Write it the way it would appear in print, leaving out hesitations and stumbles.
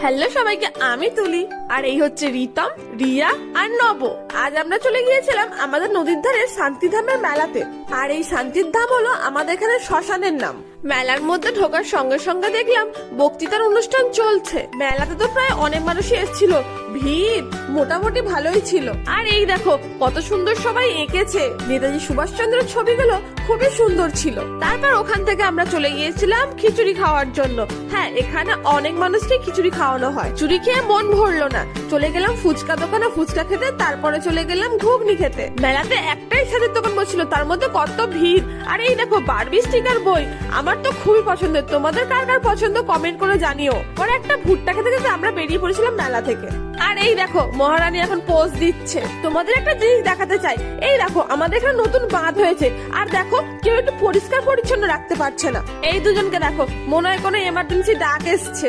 Hello সবাইকে, আমি তুলি আর এই হচ্ছে রিতম, রিয়া আর নব। আজ আমরা চলে গিয়েছিলাম আমাদের নদীর ধারে শান্তিধামের মেলাতে। আর এই শান্তির ধাম হলো আমাদের এখানে শ্মশানের নাম। মেলার মধ্যে ঢোকার সঙ্গে সঙ্গে দেখলাম বক্তৃতার অনুষ্ঠান চলছে। মেলাতে তো প্রায় অনেক মানুষই এসেছিল, ভিড় মোটামুটি ভালোই ছিল। আর এই দেখো কত সুন্দর সবাই এঁকেছে, নেতাজি সুভাষচন্দ্রের ছবিগুলো খুবই সুন্দর ছিল। তারপর ওখান থেকে আমরা চলে গিয়েছিলাম খিচুড়ি খাওয়ার জন্য। হ্যাঁ, এখানে অনেক মানুষকে খিচুড়ি খাওয়ানো হয়। চুরি খেয়ে মন ভরলো না, চলে গেলাম ফুচকা দোকানে ফুচকা খেতে, তারপরে চলে গেলাম ঘুগনি খেতে। মেলাতে একটাই সাজের দোকান বসছিল, তার মধ্যে কত ভিড়। আর এই দেখো বারবি স্টিকার বই, আমার তো খুবই পছন্দের। তোমাদের কার কার পছন্দ কমেন্ট করে জানিও। পরে একটা ভুট্টা খেতে খেতে আমরা বেরিয়ে পড়েছিলাম মেলা থেকে। আর এই দেখো মহারানী এখন পোজ দিচ্ছে। তোমাদের একটা জিনিস দেখাতে চাই, এই দেখো আমাদের এখানে নতুন বাঁধ হয়েছে। আর দেখো কেউ একটু পরিষ্কার পরিচ্ছন্ন রাখতে পারছে না। এই দুজনকে দেখো, মনে হয় কোনো এমার্জেন্সি ডাক এসছে।